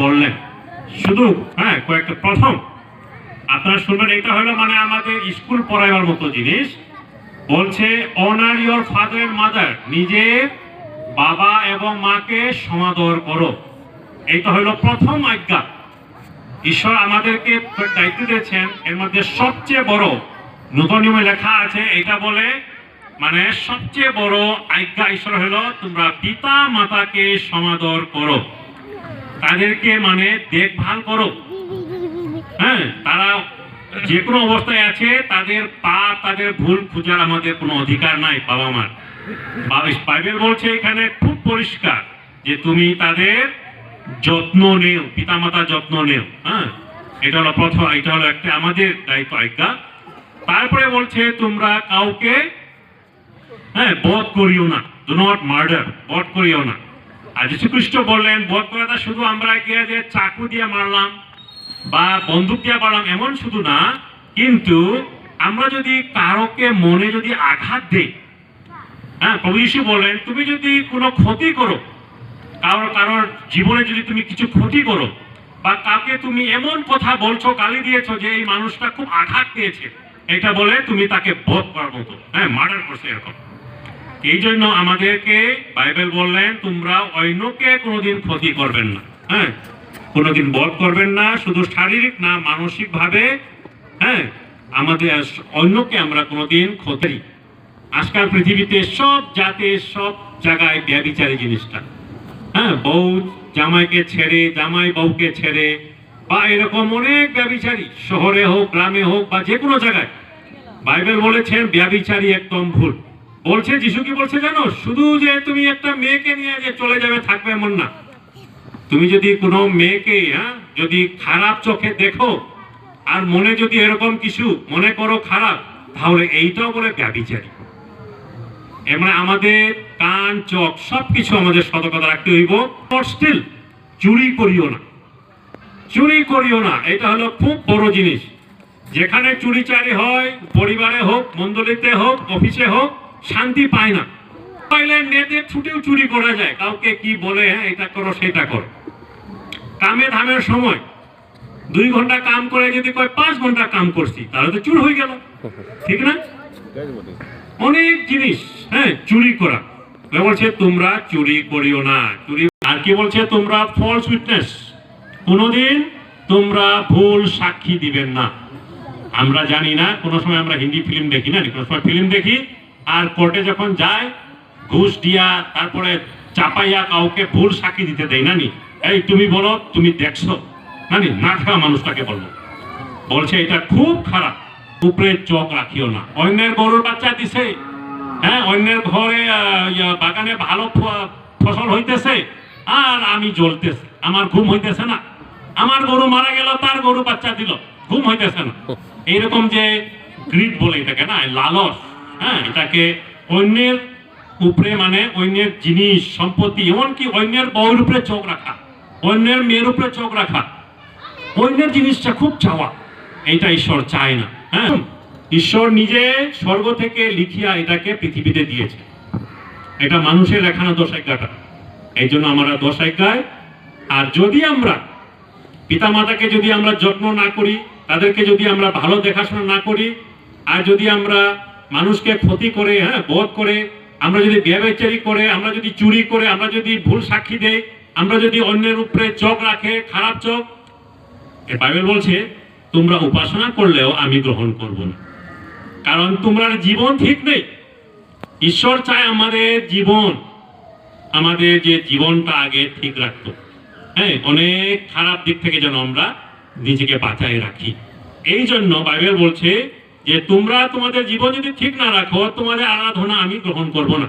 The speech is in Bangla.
বললেন শুধু কয়েকটা প্রথম আপনারা শুনবেন। এটা হলো মানে আমাদের স্কুল পড়াইবার মতো জিনিস। বলছে honour your father and mother, নিজের বাবা এবং মাকে সমাদর করো। এইটা হলো প্রথম আজ্ঞা। ঈশ্বর আমাদেরকে দায়িত্ব দিয়েছেন। এর মধ্যে সবচেয়ে বড় নতুন নিয়মে লেখা আছে, এটা বলে মানে সবচেয়ে বড় আজ্ঞা ঈশ্বর হলো তোমরা পিতা মাতাকে সমাদর করো, তাদেরকে মানে দেখভাল করো। তারা যে কোনো অবস্থায় আছে, তাদের পাপ তাদের ভুল খুঁজার আমাদের কোনো অধিকার নাই বাবা মার। বাইবেল বলছে এখানে খুব পরিষ্কার যে তুমি তাদের যত্ন নেও, পিতামাতার যত্ন নেও। এটা হলো প্রথম, এটা হলো একটা আমাদের দায়িত্ব আজ্ঞা। তারপরে বলছে তোমরা কাউকে বধ করিও না, ডু নট মার্ডার, বধ করিও না। আর যীশু খ্রিস্ট বললেন বধ করাটা শুধু আমরা গিয়ে যে চাকু দিয়ে মারলাম বা বন্দুক দিয়ে মারলাম এমন শুধু না, কিন্তু আমরা যদি কারোকে মনে যদি আঘাত দেই, প্রভু যীশু বললেন তুমি যদি কোনো ক্ষতি করো, কারোর জীবনে যদি তুমি কিছু ক্ষতি করো বা কাউকে তুমি এমন কথা বলছো, গালি দিয়েছো যে এই মানুষটা খুব আঘাত পেয়েছে, এটা বলে তুমি তাকে বধ করার মতো, মার্ডার করছে এরকম। এই জন্য আমাদেরকে বাইবেল বললেন তোমরা অন্যকে কোনোদিন ক্ষতি করবেন না, কোনোদিন বধ করবেন না, শুধু শারীরিক না মানসিক ভাবে আমাদের অন্যকে আমরা কোনোদিন ক্ষতি। আজকাল পৃথিবীতে সব জাতের সব জায়গায় ব্যভিচারী জিনিসটা, বউ জামাইকে ছেড়ে, জামাই বউকে ছেড়ে, বা এরকম অনেক ব্যভিচারী শহরে হোক গ্রামে হোক বা যে কোনো জায়গায়। বাইবেল বলেছেন ব্যভিচারী একদম ভুল। বলছে যিশু কি বলছে জানো, শুধু যে তুমি একটা মেয়েকে নিয়ে যে চলে যাবে থাকবে এমন না। তুমি যদি কোনো মেয়েকে যদি খারাপ চোখে দেখো আর মনে যদি এরকম কিছু মনে করো খারাপ, তাহলে এইটাও বলে ব্যভিচারী। এমন আমাদের কান চোখ সবকিছু আমাদের সতর্কতা রাখতে হইব। স্টিল চুরি করিও না, চুরি করিও না, এটা হলো খুব বড় জিনিস। যেখানে চুরি চারি হয়, পরিবারে হোক, মণ্ডলীতে হোক, অফিসে হোক, শান্তি পায় না। পাইলে নেটে ছুটেও চুরি করা যায়, কাউকে কি বলে এটা করো সেটা করো। কামে ধামের সময় 2 ঘন্টা কাম করে যদি কয় 5 ঘন্টা কাম করছি, তাহলে তো চুর হয়ে গেল, ঠিক না? অনেক জিনিস চুরি করা। বলছে তোমরা চুরি করিও না। চুরি আর কি বলছে, তোমরা ফলস উইটনেস, কোনোদিন তোমরা ভুল সাক্ষী দিবেন না। আমরা জানি না, কোনো সময় আমরা হিন্দি ফিল্ম দেখি না, কোনো সময় ফিল্ম দেখি আর কোর্টে যখন যায় ঘুষ দিয়া তারপরে চাপাইয়া কাউকে ভুল সাক্ষী দিতে দেয় না, এই তুমি বলো তুমি দেখছো না থাকা মানুষটাকে বলবো। বলছে এটা খুব খারাপ। উপরে চোখ রাখিও না। অন্যের গরুর বাচ্চা দিছে, অন্যের ঘরে বাগানে ভালো ফসল হইতেছে আর আমি জ্বলতেছে, আমার ঘুম হইতেছে না। আমার গরু মারা গেল, তার গরু বাচ্চা দিল, ঘুম হইতেছে না। এইরকম যে গ্রিড বলে এটাকে, লালস, এটাকে অন্যের উপরে মানে অন্যের জিনিস সম্পত্তি, এমনকি অন্যের বউর উপরে চোখ রাখা, অন্যের মেয়ের উপরে চোখ রাখা, অন্যের জিনিসটা খুব চাওয়া, এটা ঈশ্বর চায় না। ঈশ্বর নিজে স্বর্গ থেকে লিখিয়া এটাকে পৃথিবীতে দিয়েছে। এটা মানুষের লেখানো 10 আজ্ঞাটা। এই জন্য আমরা 10 আজ্ঞায়, আর যদি আমরা পিতামাতাকে যদি আমরা যত্ন না করি, তাদেরকে যদি আমরা ভালো দেখাশোনা না করি, আর যদি আমরা মানুষকে ক্ষতি করে বধ করে, আমরা যদি ব্যভিচারী করে, আমরা যদি চুরি করে, আমরা যদি ভুল সাক্ষী দেই, আমরা যদি অন্যের উপরে চোখ রাখে, খারাপ চোখ, বাইবেল বলছে তোমরা উপাসনা করলেও আমি গ্রহণ করব না, কারণ তোমরা জীবন ঠিক নেই। ঈশ্বর চায় আমাদের জীবন, আমাদের যে জীবনটা আগে ঠিক রাখতো, অনেক খারাপ দিক থেকে যেন আমরা নিজেকে বাঁচায় রাখি। এই জন্য বাইবেল বলছে যে তোমরা তোমাদের জীবন যদি ঠিক না রাখো, তোমাদের আরাধনা আমি গ্রহণ করব না।